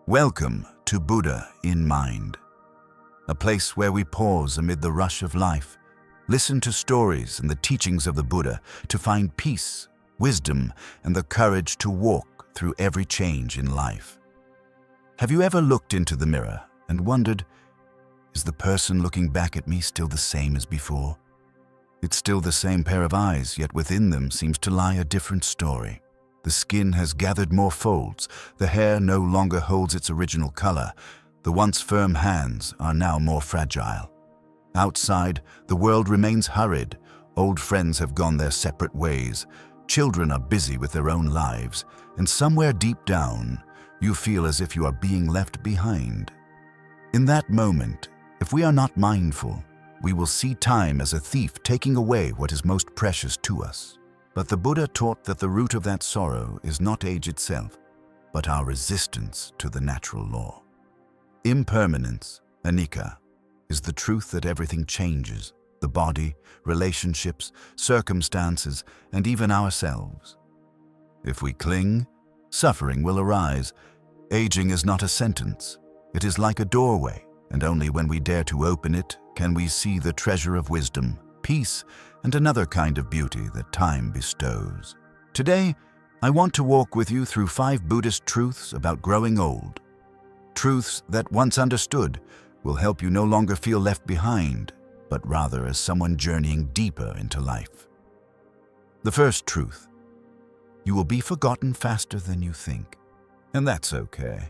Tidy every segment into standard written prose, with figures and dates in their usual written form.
Welcome to Buddha in Mind, a place where we pause amid the rush of life, listen to stories and the teachings of the Buddha to find peace, wisdom, and the courage to walk through every change in life. Have you ever looked into the mirror and wondered, is the person looking back at me still the same as before? It's still the same pair of eyes, yet within them seems to lie a different story. The skin has gathered more folds, the hair no longer holds its original color, the once firm hands are now more fragile. Outside, the world remains hurried, old friends have gone their separate ways, children are busy with their own lives, and somewhere deep down, you feel as if you are being left behind. In that moment, if we are not mindful, we will see time as a thief taking away what is most precious to us. But the Buddha taught that the root of that sorrow is not age itself, but our resistance to the natural law. Impermanence, Anicca, is the truth that everything changes, the body, relationships, circumstances, and even ourselves. If we cling, suffering will arise. Aging is not a sentence. It is like a doorway, and only when we dare to open it can we see the treasure of wisdom, peace, and another kind of beauty that time bestows. Today, I want to walk with you through 5 Buddhist truths about growing old. Truths that, once understood, will help you no longer feel left behind, but rather as someone journeying deeper into life. The first truth: you will be forgotten faster than you think. And that's okay.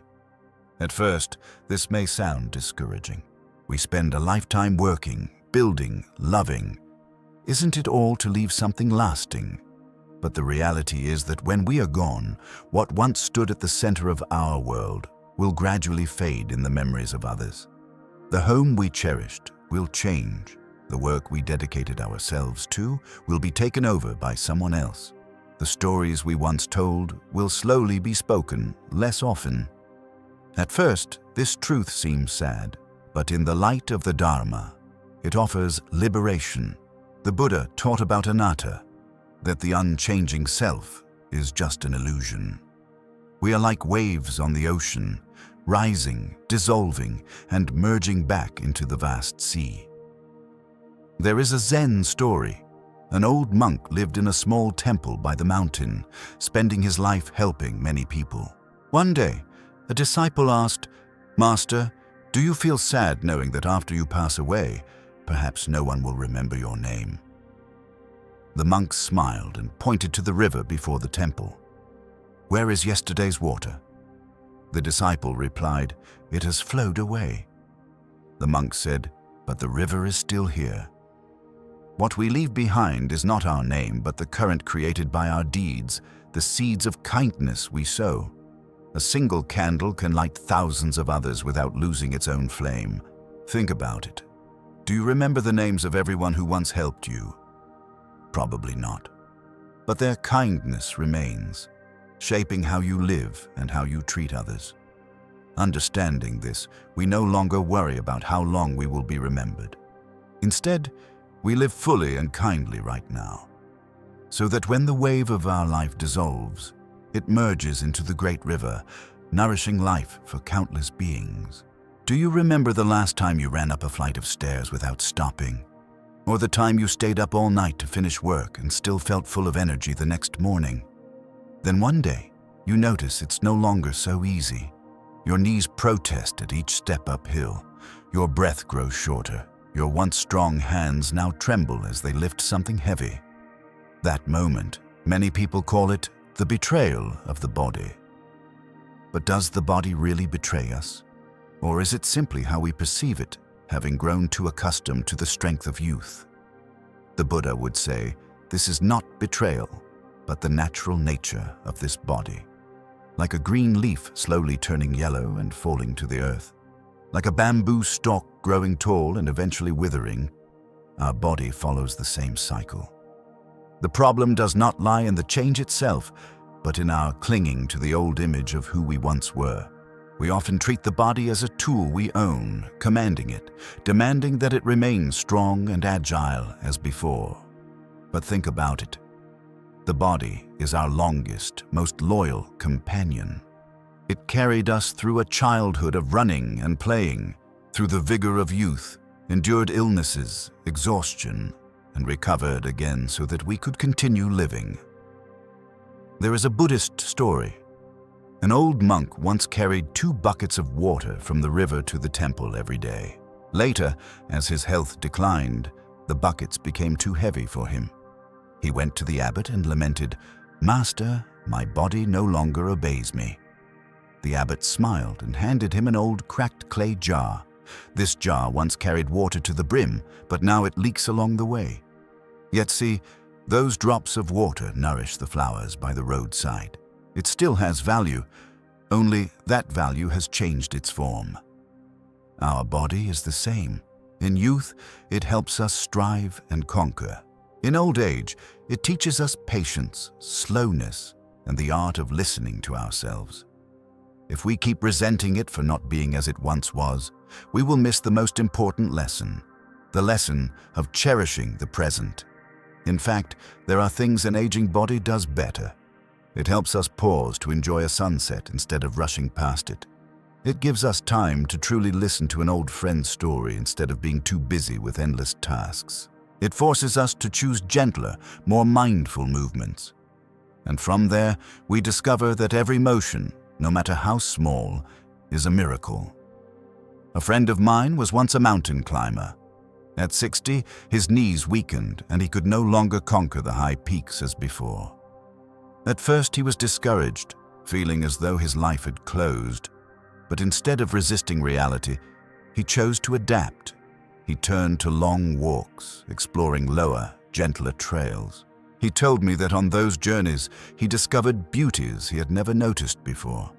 At first, this may sound discouraging. We spend a lifetime working, building, loving. Isn't it all to leave something lasting? But the reality is that when we are gone, what once stood at the center of our world will gradually fade in the memories of others. The home we cherished will change. The work we dedicated ourselves to will be taken over by someone else. The stories we once told will slowly be spoken less often. At first, this truth seems sad, but in the light of the Dharma, it offers liberation. The Buddha taught about anatta, that the unchanging self is just an illusion. We are like waves on the ocean, rising, dissolving, and merging back into the vast sea. There is a Zen story. An old monk lived in a small temple by the mountain, spending his life helping many people. One day, a disciple asked, "Master, do you feel sad knowing that after you pass away, perhaps no one will remember your name?" The monk smiled and pointed to the river before the temple. "Where is yesterday's water?" The disciple replied, "It has flowed away." The monk said, "But the river is still here." What we leave behind is not our name, but the current created by our deeds, the seeds of kindness we sow. A single candle can light thousands of others without losing its own flame. Think about it. Do you remember the names of everyone who once helped you? Probably not. But their kindness remains, shaping how you live and how you treat others. Understanding this, we no longer worry about how long we will be remembered. Instead, we live fully and kindly right now, so that when the wave of our life dissolves, it merges into the great river, nourishing life for countless beings. Do you remember the last time you ran up a flight of stairs without stopping? Or the time you stayed up all night to finish work and still felt full of energy the next morning? Then one day, you notice it's no longer so easy. Your knees protest at each step uphill. Your breath grows shorter. Your once strong hands now tremble as they lift something heavy. That moment, many people call it the betrayal of the body. But does the body really betray us? Or is it simply how we perceive it, having grown too accustomed to the strength of youth? The Buddha would say, this is not betrayal, but the natural nature of this body. Like a green leaf slowly turning yellow and falling to the earth, like a bamboo stalk growing tall and eventually withering, our body follows the same cycle. The problem does not lie in the change itself, but in our clinging to the old image of who we once were. We often treat the body as a tool we own, commanding it, demanding that it remain strong and agile as before. But think about it. The body is our longest, most loyal companion. It carried us through a childhood of running and playing, through the vigor of youth, endured illnesses, exhaustion, and recovered again so that we could continue living. There is a Buddhist story. An old monk once carried 2 buckets of water from the river to the temple every day. Later, as his health declined, the buckets became too heavy for him. He went to the abbot and lamented, "Master, my body no longer obeys me." The abbot smiled and handed him an old cracked clay jar. This jar once carried water to the brim, but now it leaks along the way. Yet see, those drops of water nourish the flowers by the roadside. It still has value, only that value has changed its form. Our body is the same. In youth, it helps us strive and conquer. In old age, it teaches us patience, slowness, and the art of listening to ourselves. If we keep resenting it for not being as it once was, we will miss the most important lesson, the lesson of cherishing the present. In fact, there are things an aging body does better. It helps us pause to enjoy a sunset instead of rushing past it. It gives us time to truly listen to an old friend's story instead of being too busy with endless tasks. It forces us to choose gentler, more mindful movements. And from there, we discover that every motion, no matter how small, is a miracle. A friend of mine was once a mountain climber. At 60, his knees weakened and he could no longer conquer the high peaks as before. At first, he was discouraged, feeling as though his life had closed. But instead of resisting reality, he chose to adapt. He turned to long walks, exploring lower, gentler trails. He told me that on those journeys, he discovered beauties he had never noticed before.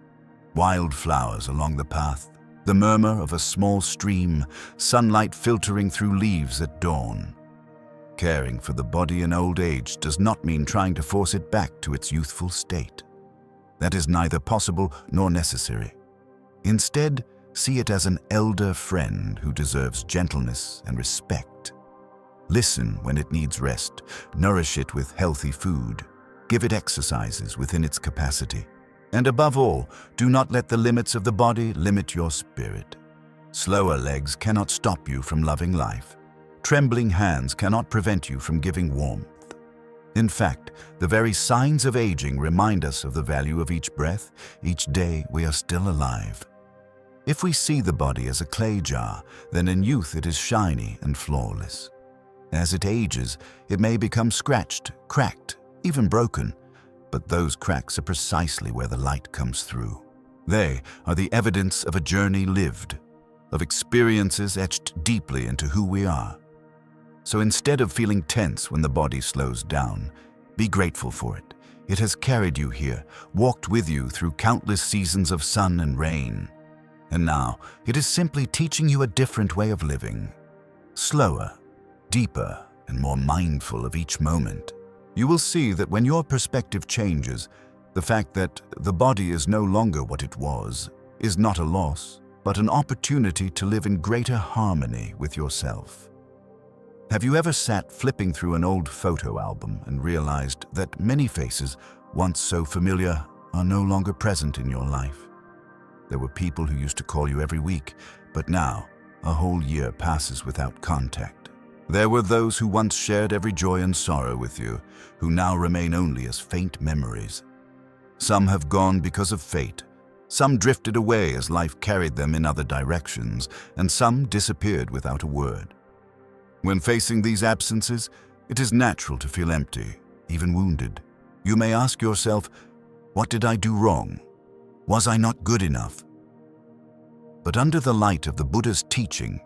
Wild flowers along the path, the murmur of a small stream, sunlight filtering through leaves at dawn. Caring for the body in old age does not mean trying to force it back to its youthful state. That is neither possible nor necessary. Instead, see it as an elder friend who deserves gentleness and respect. Listen when it needs rest, nourish it with healthy food, give it exercises within its capacity. And above all, do not let the limits of the body limit your spirit. Slower legs cannot stop you from loving life. Trembling hands cannot prevent you from giving warmth. In fact, the very signs of aging remind us of the value of each breath, each day we are still alive. If we see the body as a clay jar, then in youth it is shiny and flawless. As it ages, it may become scratched, cracked, even broken, but those cracks are precisely where the light comes through. They are the evidence of a journey lived, of experiences etched deeply into who we are. So instead of feeling tense when the body slows down, be grateful for it. It has carried you here, walked with you through countless seasons of sun and rain. And now, it is simply teaching you a different way of living. Slower, deeper, and more mindful of each moment. You will see that when your perspective changes, the fact that the body is no longer what it was is not a loss, but an opportunity to live in greater harmony with yourself. Have you ever sat flipping through an old photo album and realized that many faces, once so familiar, are no longer present in your life? There were people who used to call you every week, but now a whole year passes without contact. There were those who once shared every joy and sorrow with you, who now remain only as faint memories. Some have gone because of fate, some drifted away as life carried them in other directions, and some disappeared without a word. When facing these absences, it is natural to feel empty, even wounded. You may ask yourself, what did I do wrong? Was I not good enough? But under the light of the Buddha's teaching,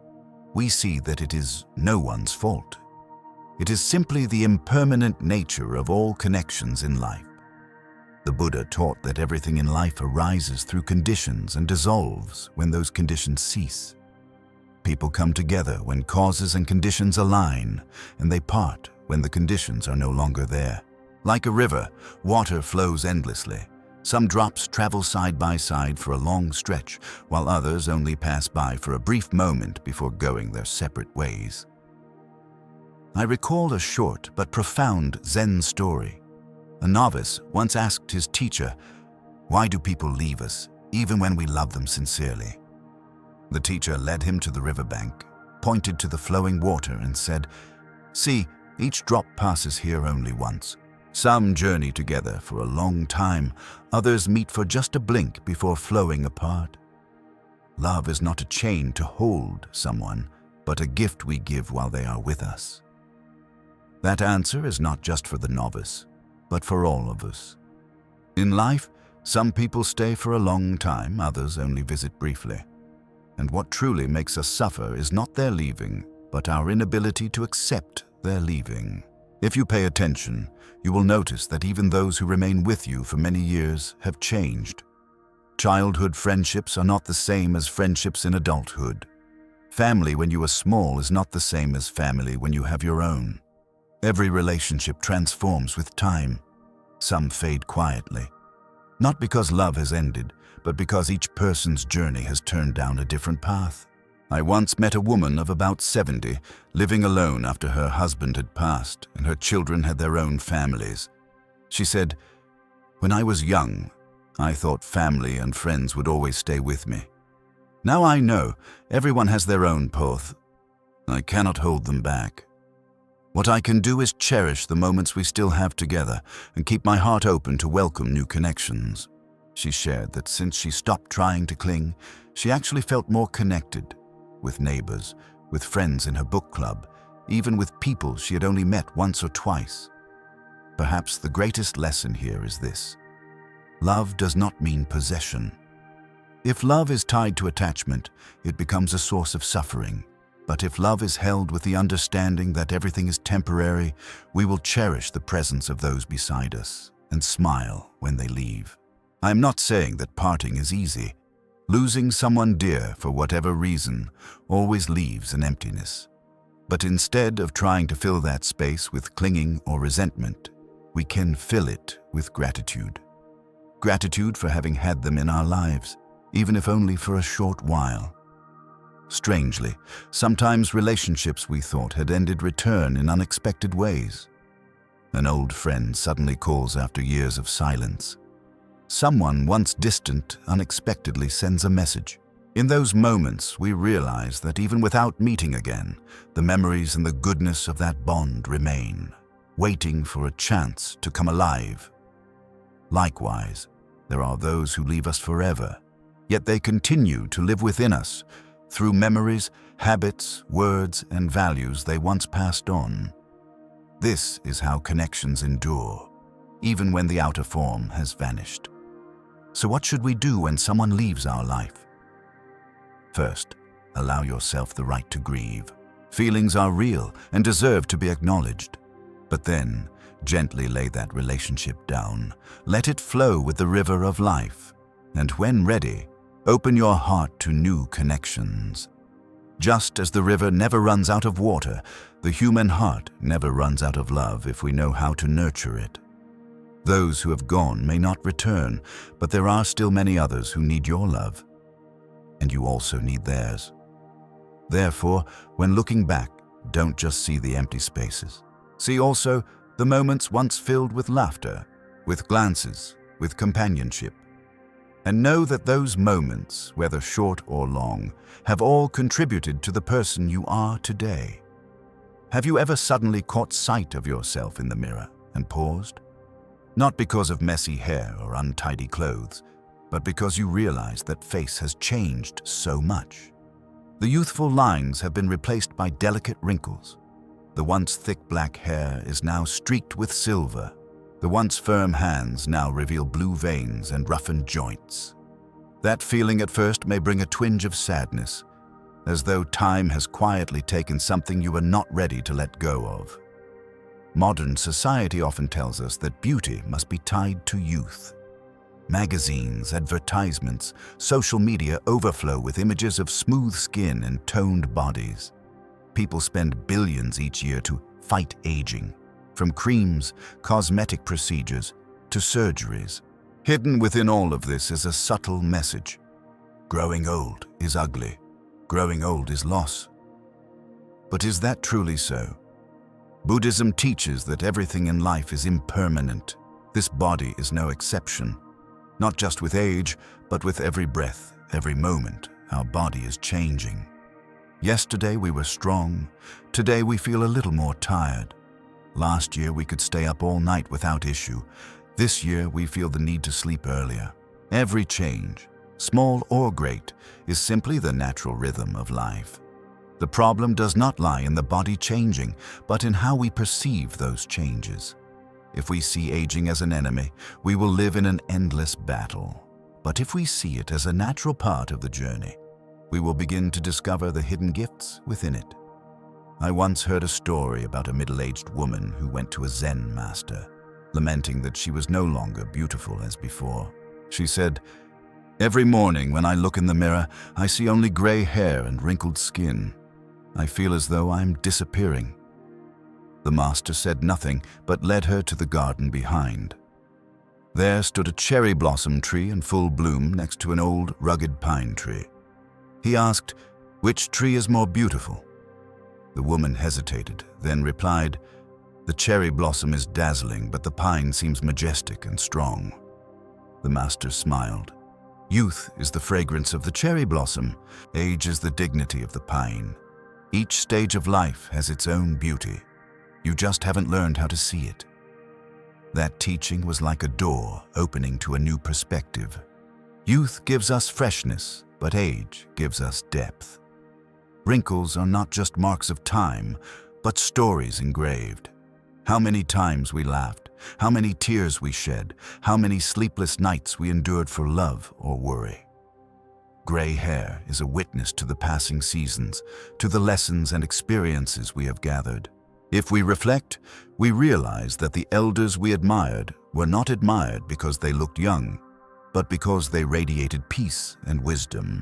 we see that it is no one's fault. It is simply the impermanent nature of all connections in life. The Buddha taught that everything in life arises through conditions and dissolves when those conditions cease. People come together when causes and conditions align, and they part when the conditions are no longer there. Like a river, water flows endlessly. Some drops travel side by side for a long stretch, while others only pass by for a brief moment before going their separate ways. I recall a short but profound Zen story. A novice once asked his teacher, "Why do people leave us?" even when we love them sincerely. The teacher led him to the riverbank, pointed to the flowing water and said, "See, each drop passes here only once. Some journey together for a long time, others meet for just a blink before flowing apart. Love is not a chain to hold someone, but a gift we give while they are with us." That answer is not just for the novice, but for all of us. In life, some people stay for a long time, others only visit briefly. And what truly makes us suffer is not their leaving, but our inability to accept their leaving. If you pay attention, you will notice that even those who remain with you for many years have changed. Childhood friendships are not the same as friendships in adulthood. Family when you are small is not the same as family when you have your own. Every relationship transforms with time. Some fade quietly. Not because love has ended, but because each person's journey has turned down a different path. I once met a woman of about 70, living alone after her husband had passed and her children had their own families. She said, "When I was young, I thought family and friends would always stay with me. Now I know everyone has their own path. I cannot hold them back. What I can do is cherish the moments we still have together and keep my heart open to welcome new connections." She shared that since she stopped trying to cling, she actually felt more connected with neighbors, with friends in her book club, even with people she had only met once or twice. Perhaps the greatest lesson here is this: love does not mean possession. If love is tied to attachment, it becomes a source of suffering. But if love is held with the understanding that everything is temporary, we will cherish the presence of those beside us and smile when they leave. I am not saying that parting is easy. Losing someone dear for whatever reason always leaves an emptiness. But instead of trying to fill that space with clinging or resentment, we can fill it with gratitude. Gratitude for having had them in our lives, even if only for a short while. Strangely, sometimes relationships we thought had ended return in unexpected ways. An old friend suddenly calls after years of silence. Someone once distant unexpectedly sends a message. In those moments, we realize that even without meeting again, the memories and the goodness of that bond remain, waiting for a chance to come alive. Likewise, there are those who leave us forever, yet they continue to live within us through memories, habits, words, and values they once passed on. This is how connections endure, even when the outer form has vanished. So what should we do when someone leaves our life? First, allow yourself the right to grieve. Feelings are real and deserve to be acknowledged. But then, gently lay that relationship down. Let it flow with the river of life. And when ready, open your heart to new connections. Just as the river never runs out of water, the human heart never runs out of love if we know how to nurture it. Those who have gone may not return, but there are still many others who need your love, and you also need theirs. Therefore, when looking back, don't just see the empty spaces. See also the moments once filled with laughter, with glances, with companionship. And know that those moments, whether short or long, have all contributed to the person you are today. Have you ever suddenly caught sight of yourself in the mirror and paused? Not because of messy hair or untidy clothes, but because you realize that face has changed so much. The youthful lines have been replaced by delicate wrinkles. The once thick black hair is now streaked with silver. The once firm hands now reveal blue veins and roughened joints. That feeling at first may bring a twinge of sadness, as though time has quietly taken something you were not ready to let go of. Modern society often tells us that beauty must be tied to youth. Magazines, advertisements, social media overflow with images of smooth skin and toned bodies. People spend billions each year to fight aging, from creams, cosmetic procedures, to surgeries. Hidden within all of this is a subtle message. Growing old is ugly. Growing old is loss. But is that truly so? Buddhism teaches that everything in life is impermanent. This body is no exception. Not just with age, but with every breath, every moment, our body is changing. Yesterday we were strong. Today we feel a little more tired. Last year we could stay up all night without issue. This year we feel the need to sleep earlier. Every change, small or great, is simply the natural rhythm of life. The problem does not lie in the body changing, but in how we perceive those changes. If we see aging as an enemy, we will live in an endless battle. But if we see it as a natural part of the journey, we will begin to discover the hidden gifts within it. I once heard a story about a middle-aged woman who went to a Zen master, lamenting that she was no longer beautiful as before. She said, "Every morning when I look in the mirror, I see only gray hair and wrinkled skin. I feel as though I'm disappearing." The master said nothing, but led her to the garden behind. There stood a cherry blossom tree in full bloom next to an old, rugged pine tree. He asked, "Which tree is more beautiful?" The woman hesitated, then replied, "The cherry blossom is dazzling, but the pine seems majestic and strong." The master smiled. "Youth is the fragrance of the cherry blossom. Age is the dignity of the pine. Each stage of life has its own beauty. You just haven't learned how to see it." That teaching was like a door opening to a new perspective. Youth gives us freshness, but age gives us depth. Wrinkles are not just marks of time, but stories engraved. How many times we laughed, how many tears we shed, how many sleepless nights we endured for love or worry. Gray hair is a witness to the passing seasons, to the lessons and experiences we have gathered. If we reflect, we realize that the elders we admired were not admired because they looked young, but because they radiated peace and wisdom.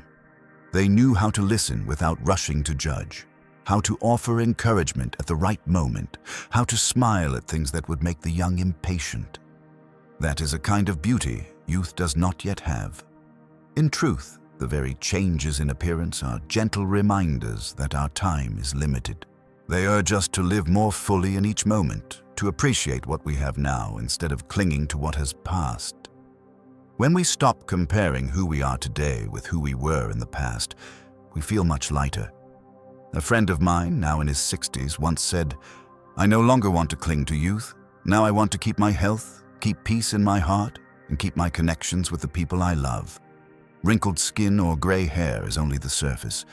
They knew how to listen without rushing to judge, how to offer encouragement at the right moment, how to smile at things that would make the young impatient. That is a kind of beauty youth does not yet have. In truth, the very changes in appearance are gentle reminders that our time is limited. They urge us to live more fully in each moment, to appreciate what we have now instead of clinging to what has passed. When we stop comparing who we are today with who we were in the past, we feel much lighter. A friend of mine, now in his 60s, once said, "I no longer want to cling to youth. Now I want to keep my health, keep peace in my heart, and keep my connections with the people I love." Wrinkled skin or gray hair is only the surface.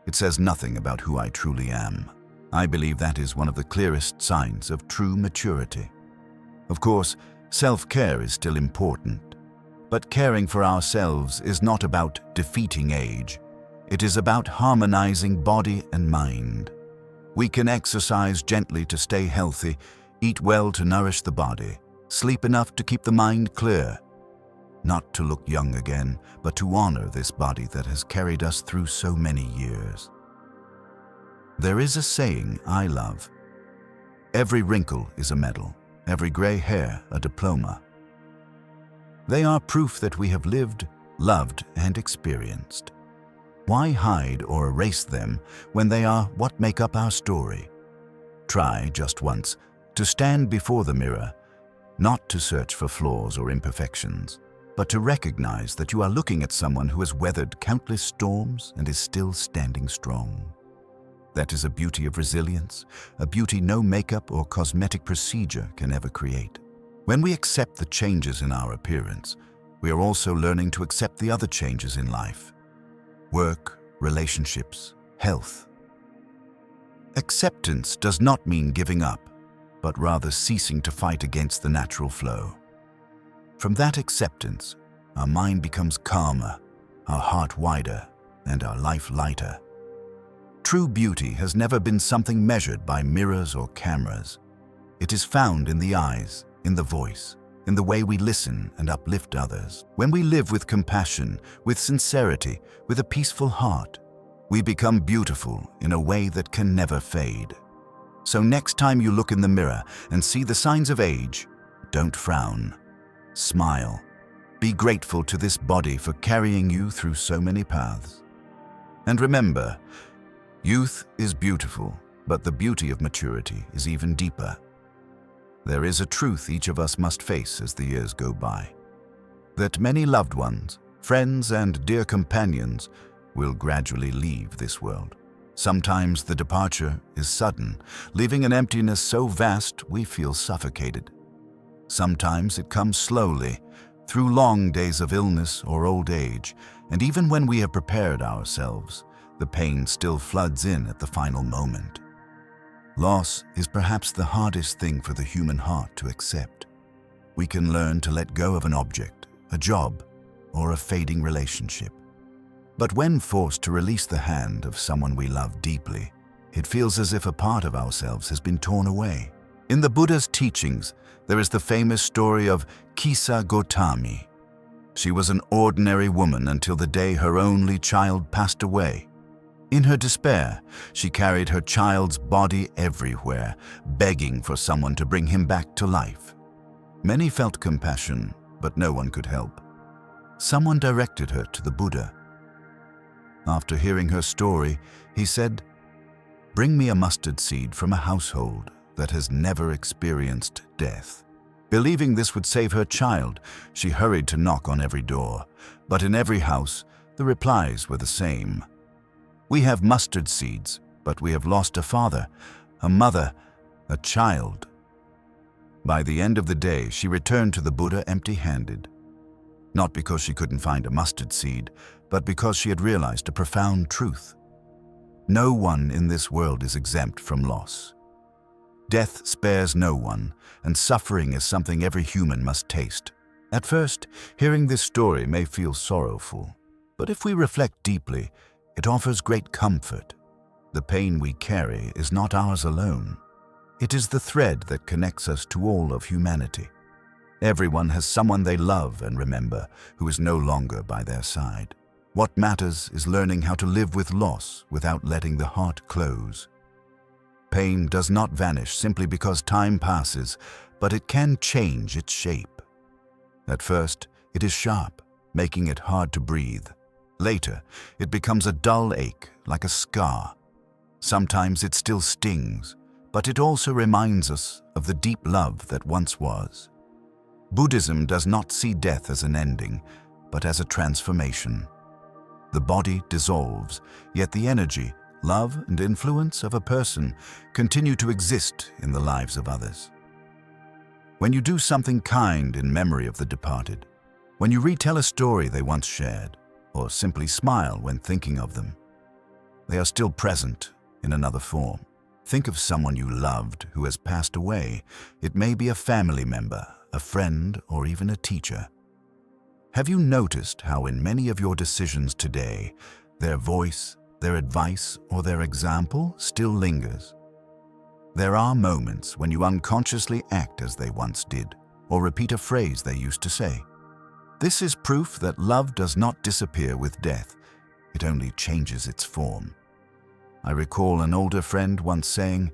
It says nothing about who I truly am. I believe that is one of the clearest signs of true maturity. Of course, self-care is still important. But caring for ourselves is not about defeating age. It is about harmonizing body and mind. We can exercise gently to stay healthy, eat well to nourish the body, sleep enough to keep the mind clear. Not to look young again, but to honor this body that has carried us through so many years. There is a saying I love. Every wrinkle is a medal, every gray hair a diploma. They are proof that we have lived, loved, and experienced. Why hide or erase them when they are what make up our story? Try just once to stand before the mirror, not to search for flaws or imperfections, but to recognize that you are looking at someone who has weathered countless storms and is still standing strong. That is a beauty of resilience, a beauty no makeup or cosmetic procedure can ever create. When we accept the changes in our appearance, we are also learning to accept the other changes in life. Work, relationships, health. Acceptance does not mean giving up, but rather ceasing to fight against the natural flow. From that acceptance, our mind becomes calmer, our heart wider, and our life lighter. True beauty has never been something measured by mirrors or cameras. It is found in the eyes, in the voice, in the way we listen and uplift others. When we live with compassion, with sincerity, with a peaceful heart, we become beautiful in a way that can never fade. So next time you look in the mirror and see the signs of age, don't frown. Smile. Be grateful to this body for carrying you through so many paths. And remember, youth is beautiful, but the beauty of maturity is even deeper. There is a truth each of us must face as the years go by. that many loved ones, friends, and dear companions will gradually leave this world. Sometimes the departure is sudden, leaving an emptiness so vast we feel suffocated. Sometimes it comes slowly, through long days of illness or old age, and even when we have prepared ourselves, the pain still floods in at the final moment. Loss is perhaps the hardest thing for the human heart to accept. We can learn to let go of an object, a job, or a fading relationship. But when forced to release the hand of someone we love deeply, it feels as if a part of ourselves has been torn away. In the Buddha's teachings, there is the famous story of Kisa Gotami. She was an ordinary woman until the day her only child passed away. In her despair, she carried her child's body everywhere, begging for someone to bring him back to life. Many felt compassion, but no one could help. Someone directed her to the Buddha. After hearing her story, he said, "Bring me a mustard seed from a household that has never experienced death." Believing this would save her child, she hurried to knock on every door, but in every house, the replies were the same. "We have mustard seeds, but we have lost a father, a mother, a child." By the end of the day, she returned to the Buddha empty-handed. Not because she couldn't find a mustard seed, but because she had realized a profound truth. No one in this world is exempt from loss. Death spares no one, and suffering is something every human must taste. At first, hearing this story may feel sorrowful, but if we reflect deeply, it offers great comfort. The pain we carry is not ours alone. It is the thread that connects us to all of humanity. Everyone has someone they love and remember who is no longer by their side. What matters is learning how to live with loss without letting the heart close. Pain does not vanish simply because time passes, but it can change its shape. At first, it is sharp, making it hard to breathe. Later, it becomes a dull ache, like a scar. Sometimes it still stings, but it also reminds us of the deep love that once was. Buddhism does not see death as an ending, but as a transformation. The body dissolves, yet the energy, love, and influence of a person continue to exist in the lives of others. When you do something kind in memory of the departed, when you retell a story they once shared, or simply smile when thinking of them, they are still present in another form. Think of someone you loved who has passed away. It may be a family member, a friend, or even a teacher. Have you noticed how in many of your decisions today, their voice, their advice, or their example still lingers? There are moments when you unconsciously act as they once did, or repeat a phrase they used to say. This is proof that love does not disappear with death. It only changes its form. I recall an older friend once saying,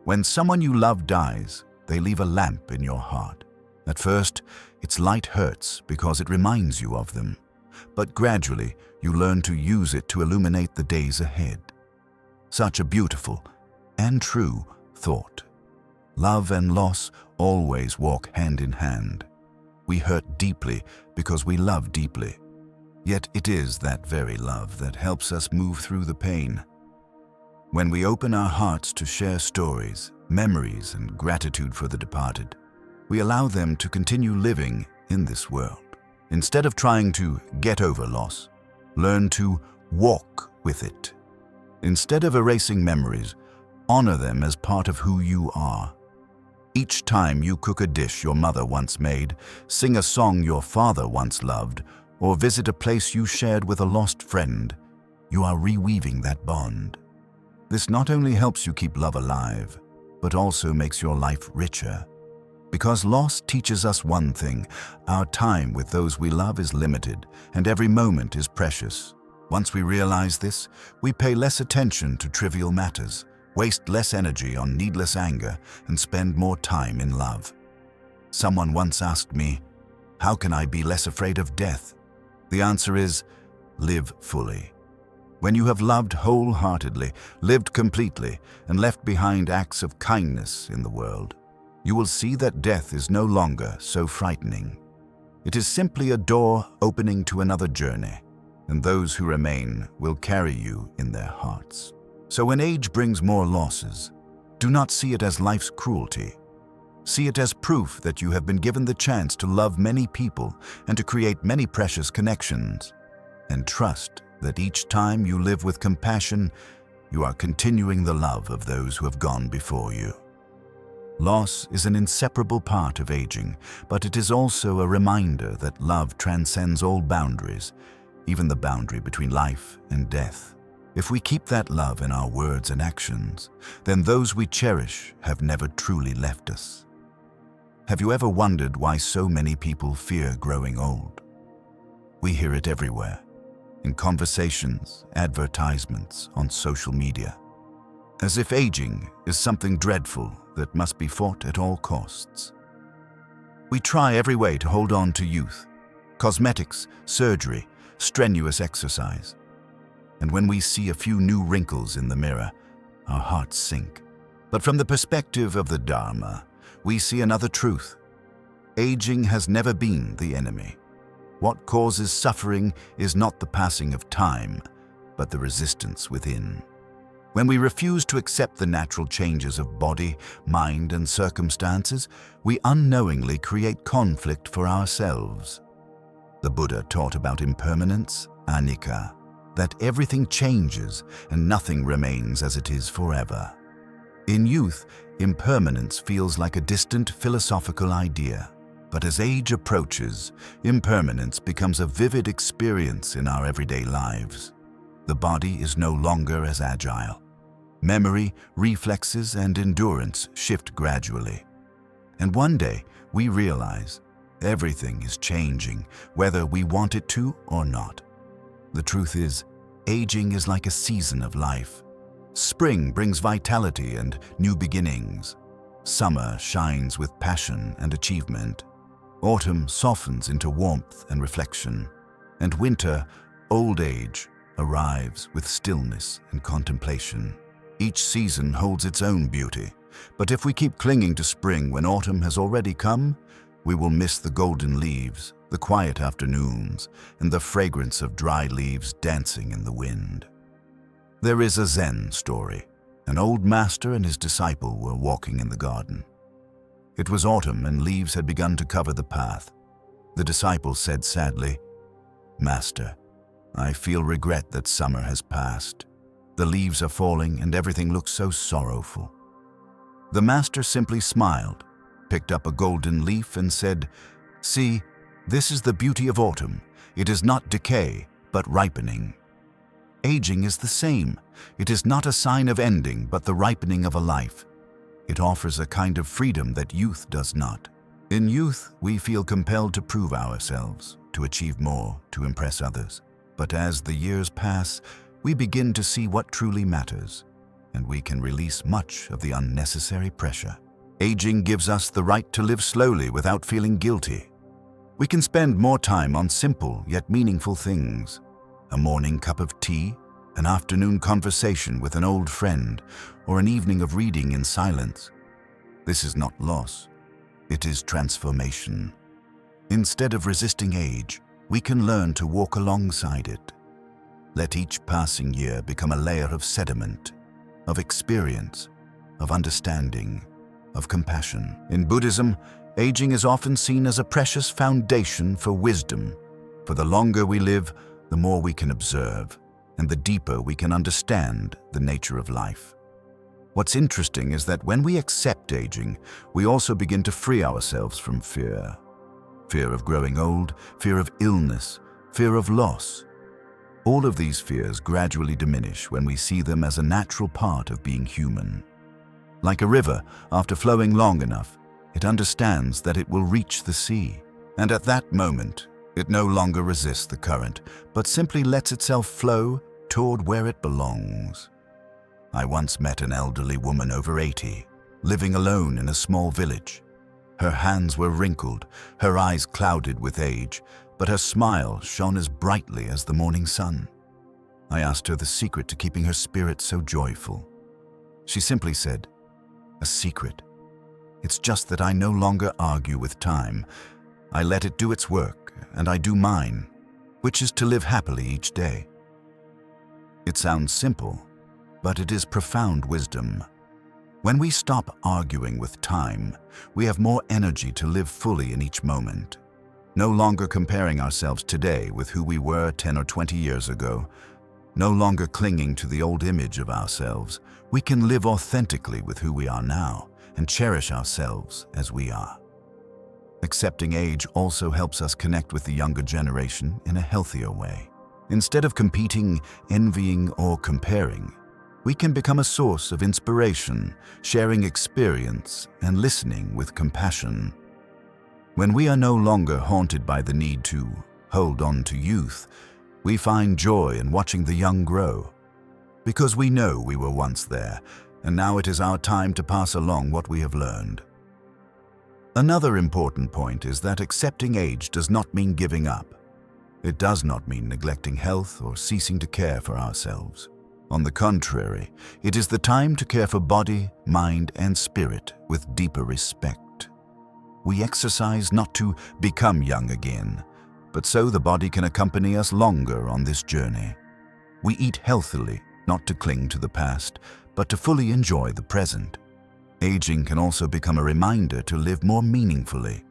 "When someone you love dies, they leave a lamp in your heart. At first, its light hurts because it reminds you of them, but gradually you learn to use it to illuminate the days ahead." Such a beautiful and true thought. Love and loss always walk hand in hand. We hurt deeply because we love deeply. Yet it is that very love that helps us move through the pain. When we open our hearts to share stories, memories, and gratitude for the departed, we allow them to continue living in this world. Instead of trying to get over loss, learn to walk with it. Instead of erasing memories, honor them as part of who you are. Each time you cook a dish your mother once made, sing a song your father once loved, or visit a place you shared with a lost friend, you are reweaving that bond. This not only helps you keep love alive, but also makes your life richer. Because loss teaches us one thing: our time with those we love is limited, and every moment is precious. Once we realize this, we pay less attention to trivial matters, waste less energy on needless anger, and spend more time in love. Someone once asked me, "How can I be less afraid of death?" The answer is, live fully. When you have loved wholeheartedly, lived completely, and left behind acts of kindness in the world, you will see that death is no longer so frightening. It is simply a door opening to another journey, and those who remain will carry you in their hearts. So when age brings more losses, do not see it as life's cruelty. See it as proof that you have been given the chance to love many people and to create many precious connections. And trust that each time you live with compassion, you are continuing the love of those who have gone before you. Loss is an inseparable part of aging, but it is also a reminder that love transcends all boundaries, even the boundary between life and death. If we keep that love in our words and actions, then those we cherish have never truly left us. Have you ever wondered why so many people fear growing old? We hear it everywhere, in conversations, advertisements, on social media, as if aging is something dreadful that must be fought at all costs. We try every way to hold on to youth: cosmetics, surgery, strenuous exercise. And when we see a few new wrinkles in the mirror, our hearts sink. But from the perspective of the Dharma, we see another truth. Aging has never been the enemy. What causes suffering is not the passing of time, but the resistance within. When we refuse to accept the natural changes of body, mind, and circumstances, we unknowingly create conflict for ourselves. The Buddha taught about impermanence, Anicca, that everything changes and nothing remains as it is forever. In youth, impermanence feels like a distant philosophical idea. But as age approaches, impermanence becomes a vivid experience in our everyday lives. The body is no longer as agile. Memory, reflexes, and endurance shift gradually. And one day, we realize everything is changing, whether we want it to or not. The truth is, aging is like a season of life. Spring brings vitality and new beginnings. Summer shines with passion and achievement. Autumn softens into warmth and reflection. And winter, old age, arrives with stillness and contemplation. Each season holds its own beauty, but if we keep clinging to spring when autumn has already come, we will miss the golden leaves, the quiet afternoons, and the fragrance of dry leaves dancing in the wind. There is a Zen story. An old master and his disciple were walking in the garden. It was autumn and leaves had begun to cover the path. The disciple said sadly, "Master, I feel regret that summer has passed. The leaves are falling and everything looks so sorrowful." The master simply smiled, picked up a golden leaf and said, "See, this is the beauty of autumn. It is not decay, but ripening." Aging is the same. It is not a sign of ending, but the ripening of a life. It offers a kind of freedom that youth does not. In youth, we feel compelled to prove ourselves, to achieve more, to impress others. But as the years pass, we begin to see what truly matters, and we can release much of the unnecessary pressure. Aging gives us the right to live slowly without feeling guilty. We can spend more time on simple yet meaningful things. A morning cup of tea, an afternoon conversation with an old friend, or an evening of reading in silence. This is not loss. It is transformation. Instead of resisting age, we can learn to walk alongside it. Let each passing year become a layer of sediment, of experience, of understanding, of compassion. In Buddhism, aging is often seen as a precious foundation for wisdom. For the longer we live, the more we can observe, and the deeper we can understand the nature of life. What's interesting is that when we accept aging, we also begin to free ourselves from fear. Fear of growing old, fear of illness, fear of loss. All of these fears gradually diminish when we see them as a natural part of being human. Like a river, after flowing long enough, it understands that it will reach the sea. And at that moment, it no longer resists the current, but simply lets itself flow toward where it belongs. I once met an elderly woman over 80, living alone in a small village. Her hands were wrinkled, her eyes clouded with age, but her smile shone as brightly as the morning sun. I asked her the secret to keeping her spirit so joyful. She simply said, "A secret. It's just that I no longer argue with time. I let it do its work, and I do mine, which is to live happily each day. It sounds simple, but it is profound wisdom. When we stop arguing with time, we have more energy to live fully in each moment. No longer comparing ourselves today with who we were 10 or 20 years ago. No longer clinging to the old image of ourselves. We can live authentically with who we are now and cherish ourselves as we are. Accepting age also helps us connect with the younger generation in a healthier way. Instead of competing, envying, or comparing, we can become a source of inspiration, sharing experience and listening with compassion. When we are no longer haunted by the need to hold on to youth, we find joy in watching the young grow. Because we know we were once there, and now it is our time to pass along what we have learned. Another important point is that accepting age does not mean giving up. It does not mean neglecting health or ceasing to care for ourselves. On the contrary, it is the time to care for body, mind, and spirit with deeper respect. We exercise not to become young again, but so the body can accompany us longer on this journey. We eat healthily, not to cling to the past, but to fully enjoy the present. Aging can also become a reminder to live more meaningfully.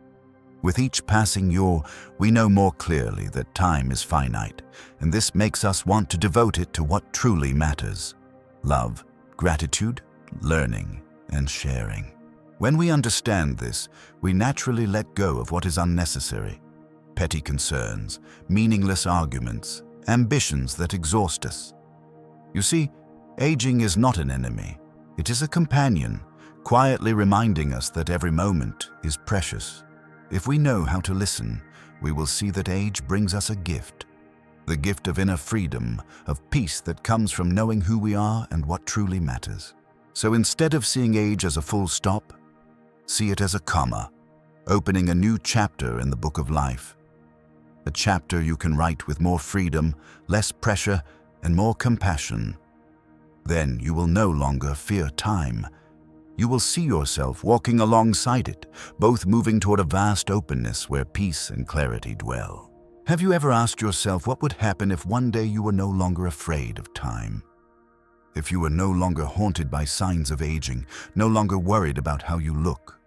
With each passing year, we know more clearly that time is finite, and this makes us want to devote it to what truly matters: love, gratitude, learning, and sharing. When we understand this, we naturally let go of what is unnecessary: petty concerns, meaningless arguments, ambitions that exhaust us. You see, aging is not an enemy. It is a companion, quietly reminding us that every moment is precious. If we know how to listen, we will see that age brings us a gift. The gift of inner freedom, of peace that comes from knowing who we are and what truly matters. So instead of seeing age as a full stop, see it as a comma, opening a new chapter in the book of life. A chapter you can write with more freedom, less pressure, and more compassion. Then you will no longer fear time. You will see yourself walking alongside it, both moving toward a vast openness where peace and clarity dwell. Have you ever asked yourself what would happen if one day you were no longer afraid of time? If you were no longer haunted by signs of aging, no longer worried about how you look,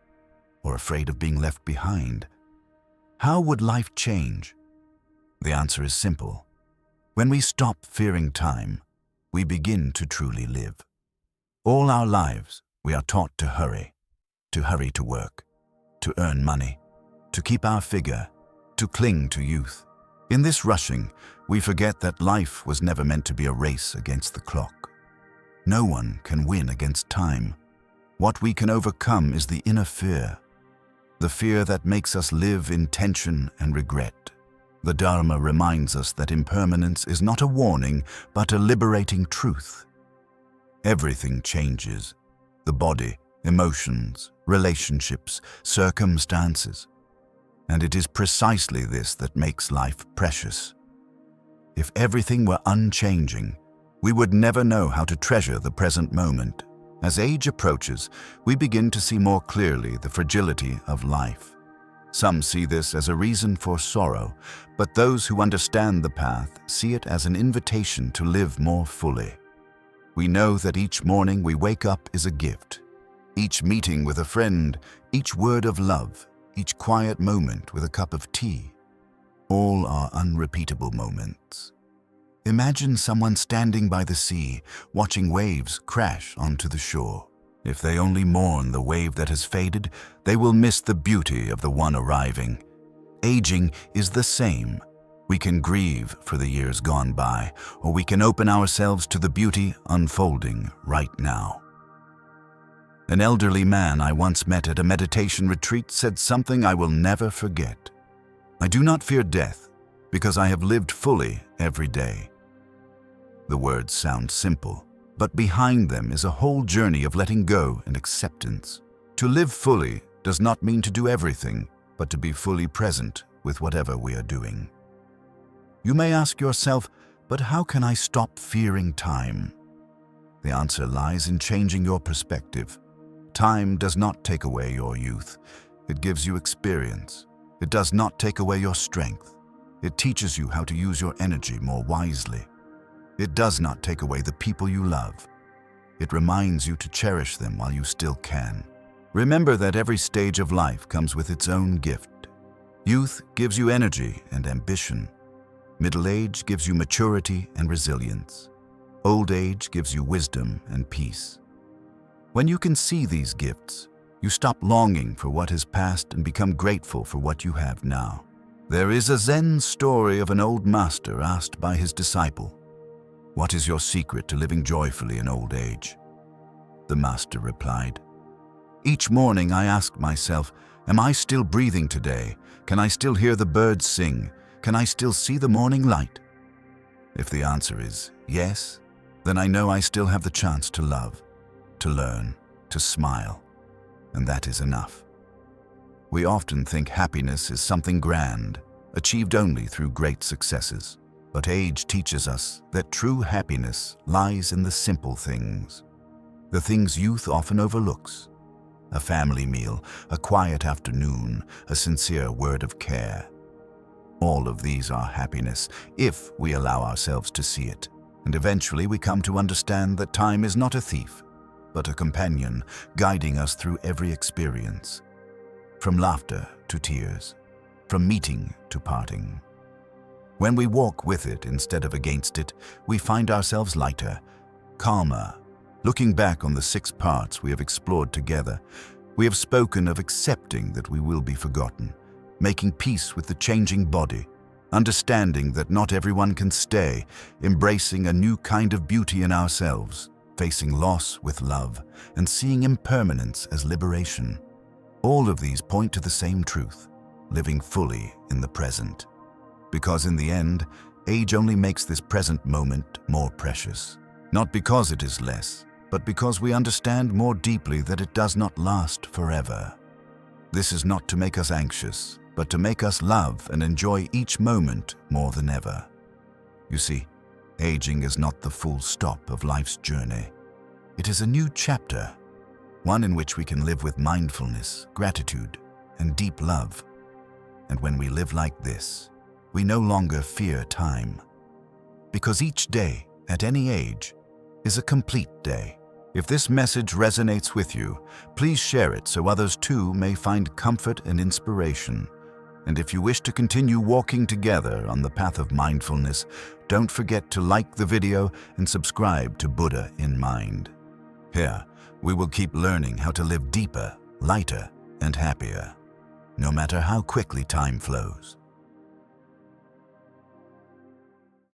or afraid of being left behind? How would life change? The answer is simple. When we stop fearing time, we begin to truly live. All our lives, we are taught to hurry to work, to earn money, to keep our figure, to cling to youth. In this rushing, we forget that life was never meant to be a race against the clock. No one can win against time. What we can overcome is the inner fear, the fear that makes us live in tension and regret. The Dharma reminds us that impermanence is not a warning, but a liberating truth. Everything changes. The body, emotions, relationships, circumstances. And it is precisely this that makes life precious. If everything were unchanging, we would never know how to treasure the present moment. As age approaches, we begin to see more clearly the fragility of life. Some see this as a reason for sorrow, but those who understand the path see it as an invitation to live more fully. We know that each morning we wake up is a gift. Each meeting with a friend, each word of love, each quiet moment with a cup of tea, all are unrepeatable moments. Imagine someone standing by the sea, watching waves crash onto the shore. If they only mourn the wave that has faded, they will miss the beauty of the one arriving. Aging is the same. We can grieve for the years gone by, or we can open ourselves to the beauty unfolding right now. An elderly man I once met at a meditation retreat said something I will never forget. "I do not fear death, because I have lived fully every day." The words sound simple, but behind them is a whole journey of letting go and acceptance. To live fully does not mean to do everything, but to be fully present with whatever we are doing. You may ask yourself, but how can I stop fearing time? The answer lies in changing your perspective. Time does not take away your youth. It gives you experience. It does not take away your strength. It teaches you how to use your energy more wisely. It does not take away the people you love. It reminds you to cherish them while you still can. Remember that every stage of life comes with its own gift. Youth gives you energy and ambition. Middle age gives you maturity and resilience. Old age gives you wisdom and peace. When you can see these gifts, you stop longing for what has passed and become grateful for what you have now. There is a Zen story of an old master asked by his disciple, "What is your secret to living joyfully in old age?" The master replied, "Each morning I ask myself, am I still breathing today? Can I still hear the birds sing? Can I still see the morning light? If the answer is yes, then I know I still have the chance to love, to learn, to smile, and that is enough." We often think happiness is something grand, achieved only through great successes. But age teaches us that true happiness lies in the simple things, the things youth often overlooks. A family meal, a quiet afternoon, a sincere word of care. All of these are happiness if we allow ourselves to see it. And eventually we come to understand that time is not a thief, but a companion guiding us through every experience. From laughter to tears, from meeting to parting. When we walk with it instead of against it, we find ourselves lighter, calmer. Looking back on the 6 parts we have explored together, we have spoken of accepting that we will be forgotten, making peace with the changing body, understanding that not everyone can stay, embracing a new kind of beauty in ourselves, facing loss with love, and seeing impermanence as liberation. All of these point to the same truth, living fully in the present. Because in the end, age only makes this present moment more precious. Not because it is less, but because we understand more deeply that it does not last forever. This is not to make us anxious, but to make us love and enjoy each moment more than ever. You see, aging is not the full stop of life's journey. It is a new chapter, one in which we can live with mindfulness, gratitude, and deep love. And when we live like this, we no longer fear time. Because each day, at any age, is a complete day. If this message resonates with you, please share it so others too may find comfort and inspiration. And if you wish to continue walking together on the path of mindfulness, don't forget to like the video and subscribe to Buddha in Mind. Here, we will keep learning how to live deeper, lighter, and happier, no matter how quickly time flows.